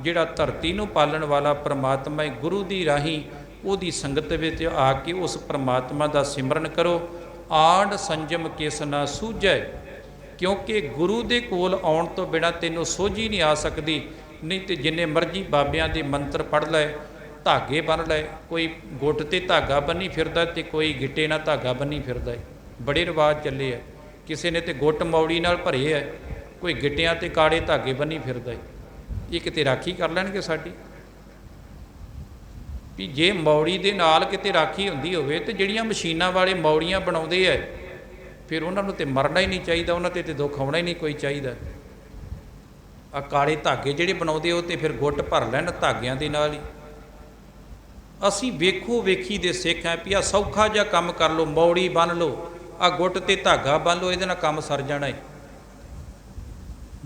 Speaker 1: ਜਿਹੜਾ ਧਰਤੀ ਨੂੰ ਪਾਲਣ ਵਾਲਾ ਪਰਮਾਤਮਾ ਹੈ, ਗੁਰੂ ਦੀ ਰਾਹੀਂ ਉਹਦੀ ਸੰਗਤ ਵਿੱਚ ਆ ਕੇ ਉਸ ਪਰਮਾਤਮਾ ਦਾ ਸਿਮਰਨ ਕਰੋ। ਆਂਡ ਸੰਜਮ ਕਿਸ ਨਾ ਸੂਝੈ, ਕਿਉਂਕਿ ਗੁਰੂ ਦੇ ਕੋਲ ਆਉਣ ਤੋਂ ਬਿਨਾਂ ਤੈਨੂੰ ਸੋਝੀ ਨਹੀਂ ਆ ਸਕਦੀ। ਨਹੀਂ ਤੇ ਜਿੰਨੇ ਮਰਜ਼ੀ ਬਾਬਿਆਂ ਦੇ ਮੰਤਰ ਪੜ੍ਹ ਲੈ, ਧਾਗੇ ਬੰਨ੍ਹ ਲੈ, ਕੋਈ ਗੁੱਟ ਤੇ ਧਾਗਾ ਬੰਨੀ ਫਿਰਦਾ ਤੇ ਕੋਈ ਗਿੱਟੇ ਨਾਲ ਧਾਗਾ ਬੰਨੀ ਫਿਰਦਾ ਹੈ। ਬੜੇ ਰਿਵਾਜ ਚੱਲੇ ਹੈ, ਕਿਸੇ ਨੇ ਤੇ ਗੁੱਟ ਮੌੜੀ ਨਾਲ ਭਰੇ ਹੈ, ਕੋਈ ਗਿੱਟਿਆਂ ਤੇ ਕਾੜੇ ਧਾਗੇ ਬੰਨੀ ਫਿਰਦਾ ਹੈ। ਇਹ ਕਿਤੇ ਰਾਖੀ ਕਰ ਲੈਣਗੇ ਸਾਡੀ? ਵੀ ਜੇ ਮੌੜੀ ਦੇ ਨਾਲ ਕਿਤੇ ਰਾਖੀ ਹੁੰਦੀ ਹੋਵੇ, ਤੇ ਜਿਹੜੀਆਂ ਮਸ਼ੀਨਾਂ ਵਾਲੇ ਮੌੜੀਆਂ ਬਣਾਉਂਦੇ ਹੈ, ਫਿਰ ਉਹਨਾਂ ਨੂੰ ਤੇ ਮਰਨਾ ਹੀ ਨਹੀਂ ਚਾਹੀਦਾ, ਉਹਨਾਂ ਤੇ ਦੁੱਖ ਆਉਣਾ ਹੀ ਨਹੀਂ ਕੋਈ ਚਾਹੀਦਾ। ਆ ਕਾਲੇ ਧਾਗੇ ਜਿਹੜੇ ਬਣਾਉਂਦੇ ਉਹ ਤੇ ਫਿਰ ਗੁੱਟ ਭਰ ਲੈਣ ਧਾਗਿਆਂ ਦੇ ਨਾਲ ਹੀ। ਅਸੀਂ ਵੇਖੋ ਵੇਖੀ ਦੇ ਸਿੱਖ ਹਾਂ ਵੀ ਆ ਸੌਖਾ ਜਿਹਾ ਕੰਮ ਕਰ ਲਓ, ਮੌੜੀ ਬੰਨ੍ਹ ਲਓ, ਆ ਗੁੱਟ ਤੇ ਧਾਗਾ ਬੰਨ੍ਹ ਲਓ, ਇਹਦੇ ਨਾਲ ਕੰਮ ਸਰ ਜਾਣਾ ਹੈ।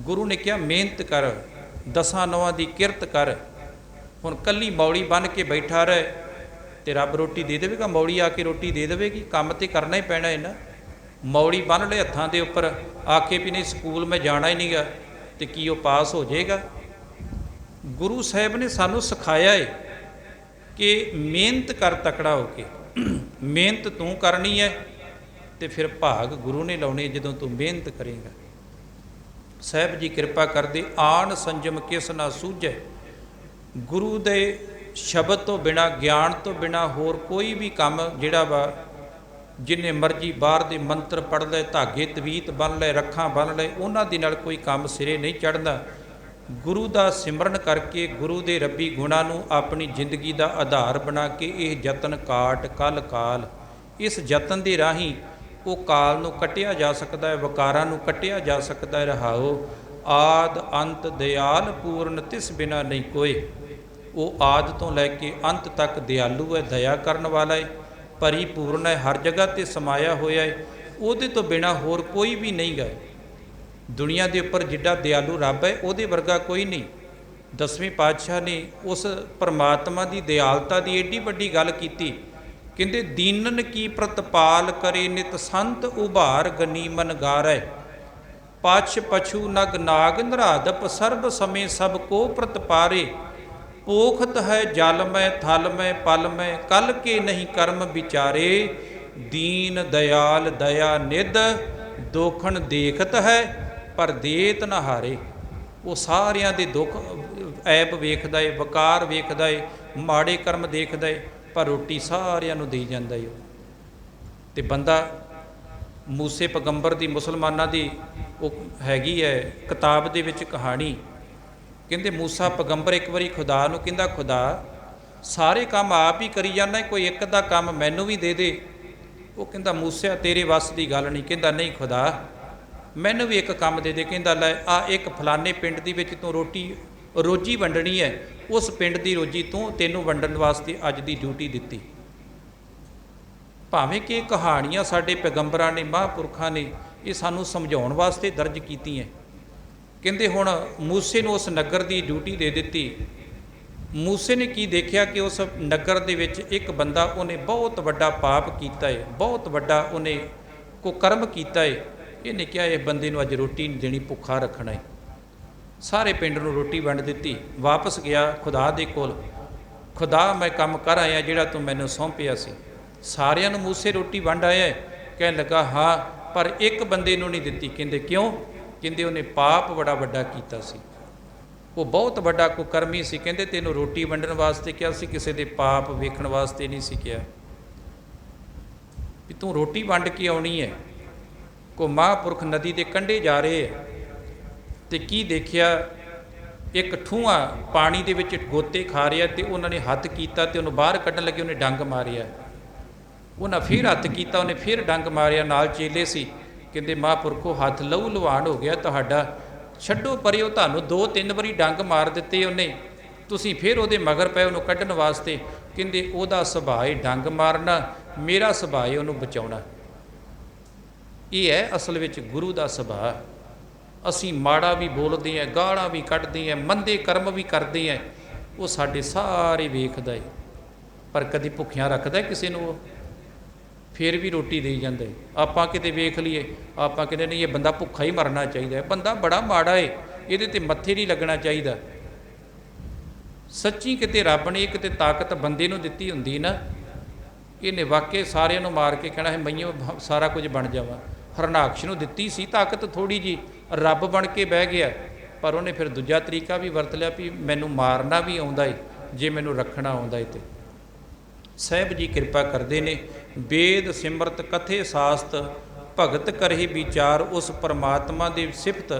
Speaker 1: ਗੁਰੂ ਨੇ ਕਿਹਾ ਮਿਹਨਤ ਕਰ, ਦਸਾਂ ਨੌਆਂ ਦੀ ਕਿਰਤ ਕਰ। ਹੁਣ ਕੱਲੀ ਮੌੜੀ ਬੰਨ੍ਹ ਕੇ ਬੈਠਾ ਰਹੇ ਤੇ ਰੱਬ ਰੋਟੀ ਦੇ ਦੇਵੇਗਾ? ਮੌੜੀ ਆ ਕੇ ਰੋਟੀ ਦੇ ਦੇਵੇਗੀ? ਕੰਮ ਤੇ ਕਰਨਾ ਹੀ ਪੈਣਾ ਹੈ ਨਾ। ਮੌੜੀ ਬੰਨ੍ਹ ਲਏ ਹੱਥਾਂ ਦੇ ਉੱਪਰ, ਆਖੇ ਵੀ ਨਹੀਂ ਸਕੂਲ ਮੈਂ ਜਾਣਾ ਹੀ ਨਹੀਂਗਾ, ਤੇ ਕੀ ਉਹ ਪਾਸ ਹੋ ਜਾਏਗਾ? ਗੁਰੂ ਸਾਹਿਬ ਨੇ ਸਾਨੂੰ ਸਿਖਾਇਆ ਹੈ ਕਿ ਮਿਹਨਤ ਕਰ ਤਕੜਾ ਹੋ ਕੇ। ਮਿਹਨਤ ਤੂੰ ਕਰਨੀ ਹੈ ਤੇ ਫਿਰ ਭਾਗ ਗੁਰੂ ਨੇ ਲਾਉਣੇ ਜਦੋਂ ਤੂੰ ਮਿਹਨਤ ਕਰੇਗਾ। ਸਾਹਿਬ ਜੀ ਕਿਰਪਾ ਕਰਦੇ, ਆਣ ਸੰਜਮ ਕਿਸ ਨਾ ਸੂਝੈ। ਗੁਰੂ ਦੇ ਸ਼ਬਦ ਤੋਂ ਬਿਨਾਂ, ਗਿਆਨ ਤੋਂ ਬਿਨਾਂ ਹੋਰ ਕੋਈ ਵੀ ਕੰਮ ਜਿਹੜਾ ਵਾ, ਜਿੰਨੇ ਮਰਜ਼ੀ ਬਾਹਰ ਦੇ ਮੰਤਰ ਪੜ੍ਹ ਲਏ, ਧਾਗੇ ਤਵੀਤ ਬੰਨ੍ਹ ਲਏ, ਰੱਖਾਂ ਬੰਨ੍ਹ ਲਏ, ਉਹਨਾਂ ਦੇ ਨਾਲ ਕੋਈ ਕੰਮ ਸਿਰੇ ਨਹੀਂ ਚੜ੍ਹਦਾ। ਗੁਰੂ ਦਾ ਸਿਮਰਨ ਕਰਕੇ, ਗੁਰੂ ਦੇ ਰੱਬੀ ਗੁਣਾਂ ਨੂੰ ਆਪਣੀ ਜ਼ਿੰਦਗੀ ਦਾ ਆਧਾਰ ਬਣਾ ਕੇ ਇਹ ਯਤਨ ਕਾਟ ਕਲ ਕਾਲ, ਇਸ ਯਤਨ ਦੇ ਰਾਹੀਂ ਉਹ ਕਾਲ ਨੂੰ ਕੱਟਿਆ ਜਾ ਸਕਦਾ ਹੈ, ਵਿਕਾਰਾਂ ਨੂੰ ਕੱਟਿਆ ਜਾ ਸਕਦਾ ਹੈ। ਰਹਾਓ ਆਦ ਅੰਤ ਦਿਆਲ ਪੂਰਨ ਤਿਸ ਬਿਨਾ ਨਹੀਂ ਕੋਏ। ਉਹ ਆਦ ਤੋਂ ਲੈ ਕੇ ਅੰਤ ਤੱਕ ਦਿਆਲੂ ਹੈ, ਦਇਆ ਕਰਨ ਵਾਲਾ ਹੈ, ਪਰਿਪੂਰਨ ਹੈ, ਹਰ ਜਗ੍ਹਾ 'ਤੇ ਸਮਾਇਆ ਹੋਇਆ ਹੈ। ਉਹਦੇ ਤੋਂ ਬਿਨਾ ਹੋਰ ਕੋਈ ਵੀ ਨਹੀਂ ਗਾ। ਦੁਨੀਆ ਦੇ ਉੱਪਰ ਜਿੱਡਾ ਦਿਆਲੂ ਰੱਬ ਹੈ ਉਹਦੇ ਵਰਗਾ ਕੋਈ ਨਹੀਂ। ਦਸਵੇਂ ਪਾਤਸ਼ਾਹ ਨੇ ਉਸ ਪਰਮਾਤਮਾ ਦੀ ਦਿਆਲਤਾ ਦੀ ਏਡੀ ਵੱਡੀ ਗੱਲ ਕੀਤੀ। ਕਹਿੰਦੇ ਦੀਨਨ ਕੀ ਪ੍ਰਤਪਾਲ ਕਰੇ ਨਿਤ ਸੰਤ ਉਭਾਰ ਗਨੀਮਨ ਗਾਰੈ। ਪਛ ਪਛੂ ਨਗ ਨਾਗ ਨਰਾਦਪ ਸਰਬ ਸਮੇਂ ਸਭ ਕੋ ਪ੍ਰਤਪਾਰੇ। ਪੋਖਤ ਹੈ ਜਲ ਮੈਂ ਥਲ ਮੈਂ ਪਲ ਮੈਂ ਕਲ ਕੇ ਨਹੀਂ ਕਰਮ ਵਿਚਾਰੇ। ਦੀਨ ਦਇਆਲ ਦਇਆ ਨਿਧ ਦੋਖਣ ਦੇਖਤ ਹੈ ਪਰ ਦੇਤ ਨਾ ਹਾਰੇ। ਉਹ ਸਾਰਿਆਂ ਦੇ ਦੁੱਖ ਐਬ ਵੇਖਦਾ ਏ, ਵਕਾਰ ਵੇਖਦਾ ਏ, ਮਾੜੇ ਕਰਮ ਦੇਖਦਾ ਏ, ਪਰ ਰੋਟੀ ਸਾਰਿਆਂ ਨੂੰ ਦੇਈ ਜਾਂਦਾ ਏ। ਤੇ ਬੰਦਾ ਮੂਸੇ ਪੈਗੰਬਰ ਦੀ, ਮੁਸਲਮਾਨਾਂ ਦੀ ਉਹ ਹੈਗੀ ਹੈ ਕਿਤਾਬ ਦੇ ਵਿੱਚ ਕਹਾਣੀ। ਕਹਿੰਦੇ ਮੂਸਾ ਪੈਗੰਬਰ ਇੱਕ ਵਾਰੀ ਖੁਦਾ ਨੂੰ ਕਹਿੰਦਾ, ਖੁਦਾ ਸਾਰੇ ਕੰਮ ਆਪ ਹੀ ਕਰੀ ਜਾਂਦਾ, ਕੋਈ ਇੱਕ ਦਾ ਕੰਮ ਮੈਨੂੰ ਵੀ ਦੇ ਦੇ। ਉਹ ਕਹਿੰਦਾ ਮੂਸਿਆ ਤੇਰੇ ਵੱਸ ਦੀ ਗੱਲ ਨਹੀਂ। ਕਹਿੰਦਾ ਨਹੀਂ ਖੁਦਾ, ਮੈਨੂੰ ਵੀ ਇੱਕ ਕੰਮ ਦੇ ਦੇ। ਕਹਿੰਦਾ ਲੈ ਆ ਇੱਕ ਫਲਾਣੇ ਪਿੰਡ ਦੇ ਵਿੱਚ ਤੂੰ ਰੋਜੀ ਵੰਡਣੀ ਹੈ, ਉਸ ਪਿੰਡ ਦੀ ਰੋਜੀ ਤੈਨੂੰ ਵੰਡਣ ਵਾਸਤੇ ਅੱਜ ਦੀ ਡਿਊਟੀ ਦਿੱਤੀ। ਭਾਵੇਂ ਕਿ ਇਹ ਕਹਾਣੀਆਂ ਸਾਡੇ ਪੈਗੰਬਰਾਂ ਨੇ, ਮਹਾਂਪੁਰਖਾਂ ਨੇ ਇਹ ਸਾਨੂੰ ਸਮਝਾਉਣ ਵਾਸਤੇ ਦਰਜ ਕੀਤੀਆਂ। ਕਹਿੰਦੇ ਹੁਣ ਮੂਸੇ ਨੂੰ ਉਸ ਨਗਰ ਦੀ ਡਿਊਟੀ ਦੇ ਦਿੱਤੀ। ਮੂਸੇ ਨੇ ਕੀ ਦੇਖਿਆ ਕਿ ਉਸ ਨਗਰ ਦੇ ਵਿੱਚ ਇੱਕ ਬੰਦਾ, ਉਹਨੇ ਬਹੁਤ ਵੱਡਾ ਪਾਪ ਕੀਤਾ ਹੈ, ਬਹੁਤ ਵੱਡਾ ਉਹਨੇ ਕੁਕਰਮ ਕੀਤਾ ਹੈ। ਇਹਨੇ ਕਿਹਾ ਇਹ ਬੰਦੇ ਨੂੰ ਅੱਜ ਰੋਟੀ ਨਹੀਂ ਦੇਣੀ, ਭੁੱਖਾ ਰੱਖਣਾ ਹੈ। ਸਾਰੇ ਪਿੰਡ ਨੂੰ ਰੋਟੀ ਵੰਡ ਦਿੱਤੀ। ਵਾਪਸ ਗਿਆ ਖੁਦਾ ਦੇ ਕੋਲ, ਖੁਦਾ ਮੈਂ ਕੰਮ ਕਰ ਆਇਆ ਜਿਹੜਾ ਤੂੰ ਮੈਨੂੰ ਸੌਂਪਿਆ ਸੀ। ਸਾਰਿਆਂ ਨੂੰ ਮੂਸੇ ਰੋਟੀ ਵੰਡ ਆਇਆ। ਕਹਿਣ ਲੱਗਾ ਹਾਂ, ਪਰ ਇੱਕ ਬੰਦੇ ਨੂੰ ਨਹੀਂ ਦਿੱਤੀ। ਕਹਿੰਦੇ ਕਿਉਂ? ਕਹਿੰਦੇ ਉਹਨੇ ਪਾਪ ਬੜਾ ਵੱਡਾ ਕੀਤਾ ਸੀ, ਉਹ ਬਹੁਤ ਵੱਡਾ ਕੁਕਰਮੀ ਸੀ। ਕਹਿੰਦੇ ਤੈਨੂੰ ਰੋਟੀ ਵੰਡਣ ਵਾਸਤੇ ਕਿਹਾ ਸੀ, ਕਿਸੇ ਦੇ ਪਾਪ ਵੇਖਣ ਵਾਸਤੇ ਨਹੀਂ ਸੀ ਕਿਹਾ। ਵੀ ਤੂੰ ਰੋਟੀ ਵੰਡ ਕੇ ਆਉਣੀ ਹੈ। ਕੋ ਮਹਾਂਪੁਰਖ ਨਦੀ ਦੇ ਕੰਢੇ ਜਾ ਰਹੇ ਹੈ ਤੇ ਕੀ ਦੇਖਿਆ, ਇੱਕ ਠੂੰਹਾ ਪਾਣੀ ਦੇ ਵਿੱਚ ਗੋਤੇ ਖਾ ਰਿਹਾ ਤੇ ਉਹਨਾਂ ਨੇ ਹੱਥ ਕੀਤਾ ਤੇ ਉਹਨੂੰ ਬਾਹਰ ਕੱਢਣ ਲੱਗੇ, ਉਹਨੇ ਡੰਗ ਮਾਰਿਆ। ਉਹਨਾਂ ਫਿਰ ਹੱਥ ਕੀਤਾ, ਉਹਨੇ ਫਿਰ ਡੰਗ ਮਾਰਿਆ। ਨਾਲ ਚੇਲੇ ਸੀ। ਕਹਿੰਦੇ ਮਹਾਂਪੁਰਖੋ ਹੱਥ ਲਹੂ ਲੁਹਾਨ ਹੋ ਗਿਆ ਤੁਹਾਡਾ, ਛੱਡੋ ਪਰੇ, ਉਹ ਤੁਹਾਨੂੰ 2-3 ਵਾਰੀ ਡੰਗ ਮਾਰ ਦਿੱਤੇ ਉਹਨੇ, ਤੁਸੀਂ ਫਿਰ ਉਹਦੇ ਮਗਰ ਪਏ ਉਹਨੂੰ ਕੱਢਣ ਵਾਸਤੇ। ਕਹਿੰਦੇ ਉਹਦਾ ਸੁਭਾਅ ਹੈ ਡੰਗ ਮਾਰਨਾ, ਮੇਰਾ ਸੁਭਾਅ ਹੈ ਉਹਨੂੰ ਬਚਾਉਣਾ। ਇਹ ਹੈ ਅਸਲ ਵਿੱਚ ਗੁਰੂ ਦਾ ਸੁਭਾਅ। ਅਸੀਂ ਮਾੜਾ ਵੀ ਬੋਲਦੇ ਹਾਂ, ਗਾਲਾਂ ਵੀ ਕੱਢਦੇ ਹਾਂ, ਮੰਦੇ ਕਰਮ ਵੀ ਕਰਦੇ ਹਾਂ, ਉਹ ਸਾਡੇ ਸਾਰੇ ਵੇਖਦਾ ਹੈ, ਪਰ ਕਦੀ ਭੁੱਖਿਆਂ ਰੱਖਦਾ ਕਿਸੇ ਨੂੰ? ਉਹ ਫਿਰ ਵੀ ਰੋਟੀ ਦੇਈ ਜਾਂਦਾ ਹੈ। ਆਪਾਂ ਕਿਤੇ ਵੇਖ ਲਈਏ, ਆਪਾਂ ਕਹਿੰਦੇ ਨਹੀਂ ਇਹ ਬੰਦਾ ਭੁੱਖਾ ਹੀ ਮਰਨਾ ਚਾਹੀਦਾ ਹੈ, ਬੰਦਾ ਬੜਾ ਮਾੜਾ ਹੈ, ਇਹਦੇ ਤੇ ਮੱਥੇ ਨਹੀਂ ਲੱਗਣਾ ਚਾਹੀਦਾ। ਸੱਚੀ ਕਿਤੇ ਰੱਬ ਨੇ ਕਿਤੇ ਤਾਕਤ ਬੰਦੇ ਨੂੰ ਦਿੱਤੀ ਹੁੰਦੀ ਨਾ, ਇਹਨੇ ਵਾਕਈ ਸਾਰਿਆਂ ਨੂੰ ਮਾਰ ਕੇ ਕਹਿਣਾ ਹੈ ਮਈਓ ਸਾਰਾ ਕੁਝ ਬਣ ਜਾਵਾਂ। ਹਰਨਾਕਸ਼ ਨੂੰ ਦਿੱਤੀ ਸੀ ਤਾਕਤ ਥੋੜ੍ਹੀ ਜਿਹੀ, ਰੱਬ ਬਣ ਕੇ ਬਹਿ ਗਿਆ। ਪਰ ਉਹਨੇ ਫਿਰ ਦੂਜਾ ਤਰੀਕਾ ਵੀ ਵਰਤ ਲਿਆ ਵੀ ਮੈਨੂੰ ਮਾਰਨਾ ਵੀ ਆਉਂਦਾ ਏ ਜੇ ਮੈਨੂੰ ਰੱਖਣਾ ਆਉਂਦਾ ਏ। ਤੇ ਸਾਹਿਬ ਜੀ ਕਿਰਪਾ ਕਰਦੇ ਨੇ, ਵੇਦ ਸਿਮਰਤ ਕਥੇ ਸਾਸਤ ਭਗਤ ਕਰਹਿ ਵਿਚਾਰ। ਉਸ ਪਰਮਾਤਮਾ ਦੀ ਸਿਫਤ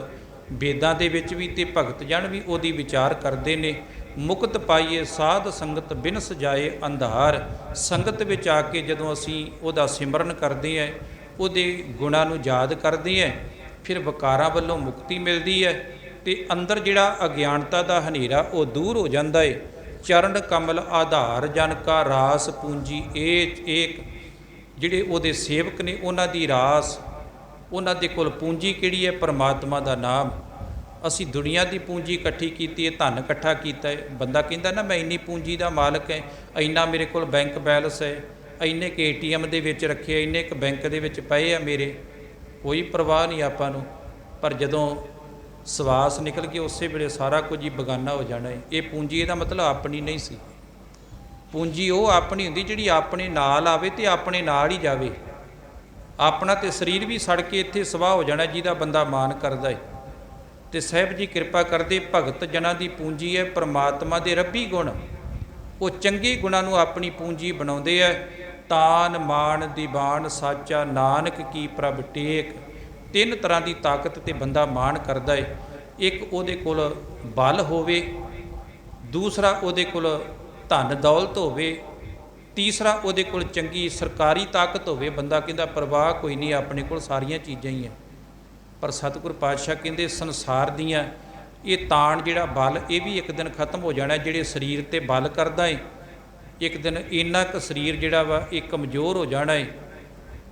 Speaker 1: ਵੇਦਾਂ ਦੇ ਵਿੱਚ ਵੀ ਤੇ ਭਗਤ ਜਨ ਵੀ ਉਹਦੀ ਵਿਚਾਰ ਕਰਦੇ ਨੇ। ਮੁਕਤ ਪਾਈਏ ਸਾਧ ਸੰਗਤ ਬਿਨ ਸਜਾਏ ਅੰਧਾਰ। ਸੰਗਤ ਵਿੱਚ ਆ ਕੇ ਜਦੋਂ ਅਸੀਂ ਉਹਦਾ ਸਿਮਰਨ ਕਰਦੇ ਹਾਂ, ਉਹਦੇ ਗੁਣਾਂ ਨੂੰ ਯਾਦ ਕਰਦੇ ਹੈ, ਫਿਰ ਵਿਕਾਰਾਂ ਵੱਲੋਂ ਮੁਕਤੀ ਮਿਲਦੀ ਹੈ ਤੇ ਅੰਦਰ ਜਿਹੜਾ ਅਗਿਆਨਤਾ ਦਾ ਹਨੇਰਾ ਉਹ ਦੂਰ ਹੋ ਜਾਂਦਾ ਹੈ। ਚਰਨ ਕਮਲ ਆਧਾਰ ਜਨ ਕਾ ਰਾਸ ਪੂੰਜੀ ਏਕ ਜਿਹੜੇ ਉਹਦੇ ਸੇਵਕ ਨੇ ਉਹਨਾਂ ਦੀ ਰਾਸ, ਉਹਨਾਂ ਦੇ ਕੋਲ ਪੂੰਜੀ ਕਿਹੜੀ ਹੈ? ਪਰਮਾਤਮਾ ਦਾ ਨਾਮ। ਅਸੀਂ ਦੁਨੀਆ ਦੀ ਪੂੰਜੀ ਇਕੱਠੀ ਕੀਤੀ ਹੈ, ਧਨ ਇਕੱਠਾ ਕੀਤਾ ਹੈ। ਬੰਦਾ ਕਹਿੰਦਾ ਨਾ ਮੈਂ ਇੰਨੀ ਪੂੰਜੀ ਦਾ ਮਾਲਕ ਹੈ, ਇੰਨਾ ਮੇਰੇ ਕੋਲ ਬੈਂਕ ਬੈਲੈਂਸ ਹੈ, ਇੰਨੇ ਕੁ ATM ਦੇ ਵਿੱਚ ਰੱਖੇ, ਇੰਨੇ ਕੁ ਬੈਂਕ ਦੇ ਵਿੱਚ ਪਏ ਆ ਮੇਰੇ, ਕੋਈ ਪਰਵਾਹ ਨਹੀਂ ਆਪਾਂ ਨੂੰ। ਪਰ ਜਦੋਂ ਸਵਾਸ ਨਿਕਲ ਕੇ ਉਸੇ ਵੇਲੇ ਸਾਰਾ ਕੁਝ ਹੀ ਬੇਗਾਨਾ ਹੋ ਜਾਣਾ ਹੈ। ਇਹ ਪੂੰਜੀ ਇਹਦਾ ਮਤਲਬ ਆਪਣੀ ਨਹੀਂ ਸੀ। ਪੂੰਜੀ ਉਹ ਆਪਣੀ ਹੁੰਦੀ ਜਿਹੜੀ ਆਪਣੇ ਨਾਲ ਆਵੇ ਤੇ ਆਪਣੇ ਨਾਲ ਹੀ ਜਾਵੇ। ਆਪਣਾ ਤੇ ਸਰੀਰ ਵੀ ਸੜ ਕੇ ਇੱਥੇ ਸਵਾਹ ਹੋ ਜਾਣਾ ਜਿਹਦਾ ਬੰਦਾ ਮਾਣ ਕਰਦਾ ਹੈ। ਤੇ ਸਾਹਿਬ ਜੀ ਕਿਰਪਾ ਕਰਦੇ, ਭਗਤ ਜਨਾਂ ਦੀ ਪੂੰਜੀ ਹੈ ਪਰਮਾਤਮਾ ਦੇ ਰੱਬੀ ਗੁਣ। ਉਹ ਚੰਗੇ ਗੁਣਾਂ ਨੂੰ ਆਪਣੀ ਪੂੰਜੀ ਬਣਾਉਂਦੇ ਹੈ। ਤਾਨ ਮਾਨ ਦੀਵਾਨ ਸਾਚਾ ਨਾਨਕ ਕੀ ਪ੍ਰਭ ਟੇਕ। ਤਿੰਨ ਤਰ੍ਹਾਂ ਦੀ ਤਾਕਤ ਤੇ ਬੰਦਾ ਮਾਣ ਕਰਦਾ ਹੈ। ਇੱਕ ਉਹਦੇ ਕੋਲ ਬਲ ਹੋਵੇ, ਦੂਸਰਾ ਉਹਦੇ ਕੋਲ ਧਨ ਦੌਲਤ ਹੋਵੇ, ਤੀਸਰਾ ਉਹਦੇ ਕੋਲ ਚੰਗੀ ਸਰਕਾਰੀ ਤਾਕਤ ਹੋਵੇ। ਬੰਦਾ ਕਹਿੰਦਾ ਪਰਵਾਹ ਕੋਈ ਨਹੀਂ, ਆਪਣੇ ਕੋਲ ਸਾਰੀਆਂ ਚੀਜ਼ਾਂ ਹੀ ਹੈ। ਪਰ ਸਤਿਗੁਰ ਪਾਤਸ਼ਾਹ ਕਹਿੰਦੇ ਸੰਸਾਰ ਦੀਆਂ ਇਹ ਤਾਣ ਜਿਹੜਾ ਬਲ ਇਹ ਵੀ ਇੱਕ ਦਿਨ ਖਤਮ ਹੋ ਜਾਣਾ। ਜਿਹੜੇ ਸਰੀਰ ਤੇ ਬਲ ਕਰਦਾ ਹੈ, ਇੱਕ ਦਿਨ ਇੰਨਾ ਕੁ ਸਰੀਰ ਜਿਹੜਾ ਵਾ ਇਹ ਕਮਜ਼ੋਰ ਹੋ ਜਾਣਾ ਹੈ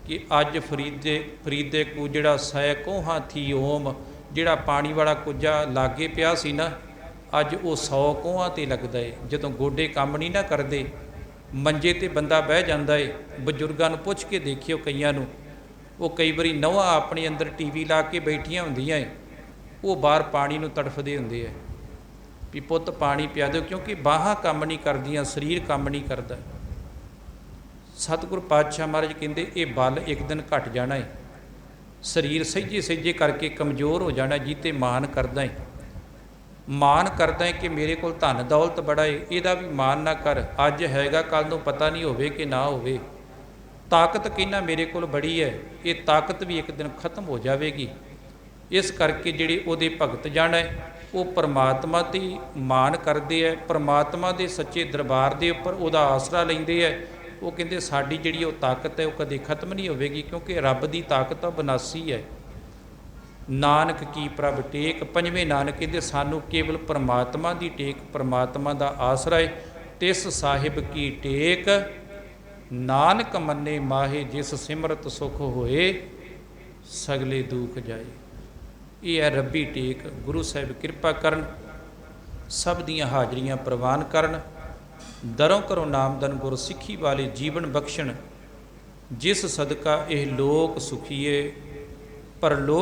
Speaker 1: ਕਿ ਅੱਜ ਫਰੀਦੇ ਕੂ ਜਿਹੜਾ ਸੈ ਕੋਹਾਂ ਥੀ ਓਮ, ਜਿਹੜਾ ਪਾਣੀ ਵਾਲਾ ਕੁੱਜਾ ਲਾਗੇ ਪਿਆ ਸੀ ਨਾ, ਅੱਜ ਉਹ 100 ਕੋਹਾਂ 'ਤੇ ਲੱਗਦਾ ਹੈ। ਜਦੋਂ ਗੋਡੇ ਕੰਮ ਨਹੀਂ ਨਾ ਕਰਦੇ, ਮੰਜੇ 'ਤੇ ਬੰਦਾ ਬਹਿ ਜਾਂਦਾ ਹੈ। ਬਜ਼ੁਰਗਾਂ ਨੂੰ ਪੁੱਛ ਕੇ ਦੇਖਿਓ, ਕਈਆਂ ਨੂੰ ਉਹ ਕਈ ਵਾਰੀ ਨਹੁੰਆਂ ਆਪਣੇ ਅੰਦਰ TV ਲਾ ਕੇ ਬੈਠੀਆਂ ਹੁੰਦੀਆਂ ਹੈ, ਉਹ ਬਾਹਰ ਪਾਣੀ ਨੂੰ ਤੜਫਦੇ ਹੁੰਦੇ ਹੈ ਵੀ ਪੁੱਤ ਪਾਣੀ ਪਿਆ ਦਿਓ, ਕਿਉਂਕਿ ਬਾਹਾਂ ਕੰਮ ਨਹੀਂ ਕਰਦੀਆਂ, ਸਰੀਰ ਕੰਮ ਨਹੀਂ ਕਰਦਾ। ਸਤਿਗੁਰ ਪਾਤਸ਼ਾਹ ਮਹਾਰਾਜ ਕਹਿੰਦੇ ਇਹ ਬਲ ਇੱਕ ਦਿਨ ਘਟ ਜਾਣਾ ਹੈ। ਸਰੀਰ ਸਹਿਜੇ ਕਰਕੇ ਕਮਜ਼ੋਰ ਹੋ ਜਾਣਾ। ਜਿੱਤੇ ਮਾਣ ਕਰਦਾ ਹੈ, ਮਾਣ ਕਰਦਾ ਹੈ ਕਿ ਮੇਰੇ ਕੋਲ ਧਨ ਦੌਲਤ ਬੜਾ ਹੈ, ਇਹਦਾ ਵੀ ਮਾਣ ਨਾ ਕਰ। ਅੱਜ ਹੈਗਾ, ਕੱਲ੍ਹ ਨੂੰ ਪਤਾ ਨਹੀਂ ਹੋਵੇ ਕਿ ਨਾ ਹੋਵੇ। ਤਾਕਤ ਕਹਿੰਦਾ ਮੇਰੇ ਕੋਲ ਬੜੀ ਹੈ, ਇਹ ਤਾਕਤ ਵੀ ਇੱਕ ਦਿਨ ਖਤਮ ਹੋ ਜਾਵੇਗੀ। ਇਸ ਕਰਕੇ ਜਿਹੜੇ ਉਹਦੇ ਭਗਤ ਜਨ ਹੈ ਉਹ ਪਰਮਾਤਮਾ 'ਤੇ ਮਾਣ ਕਰਦੇ ਹੈ, ਪਰਮਾਤਮਾ ਦੇ ਸੱਚੇ ਦਰਬਾਰ ਦੇ ਉੱਪਰ ਉਹਦਾ ਆਸਰਾ ਲੈਂਦੇ ਹੈ। ਉਹ ਕਹਿੰਦੇ ਸਾਡੀ ਜਿਹੜੀ ਉਹ ਤਾਕਤ ਹੈ ਉਹ ਕਦੇ ਖਤਮ ਨਹੀਂ ਹੋਵੇਗੀ, ਕਿਉਂਕਿ ਰੱਬ ਦੀ ਤਾਕਤ ਬਨਾਸੀ ਹੈ। ਨਾਨਕ ਕੀ ਪ੍ਰਭ ਟੇਕ। ਪੰਜਵੇਂ ਨਾਨਕ ਕਹਿੰਦੇ ਸਾਨੂੰ ਕੇਵਲ ਪਰਮਾਤਮਾ ਦੀ ਟੇਕ, ਪਰਮਾਤਮਾ ਦਾ ਆਸਰਾ ਹੈ। ਤਿਸ ਸਾਹਿਬ ਕੀ ਟੇਕ ਨਾਨਕ ਮੰਨੇ ਮਾਹੇ, ਜਿਸ ਸਿਮਰਤ ਸੁਖ ਹੋਏ ਸਗਲੇ ਦੁੱਖ ਜਾਏ। ਇਹ ਹੈ ਰੱਬੀ ਟੇਕ। ਗੁਰੂ ਸਾਹਿਬ ਕਿਰਪਾ ਕਰਨ, ਸਭ ਦੀਆਂ ਹਾਜ਼ਰੀਆਂ ਪ੍ਰਵਾਨ ਕਰਨ, ਦਰੋਂ ਕਰੋ ਨਾਮਦਨ ਗੁਰ ਸਿੱਖੀ ਵਾਲੇ ਜੀਵਨ ਬਖਸ਼ਣ, ਜਿਸ ਸਦਕਾ ਇਹ ਲੋਕ ਸੁਖੀਏ ਪਰਲੋਕ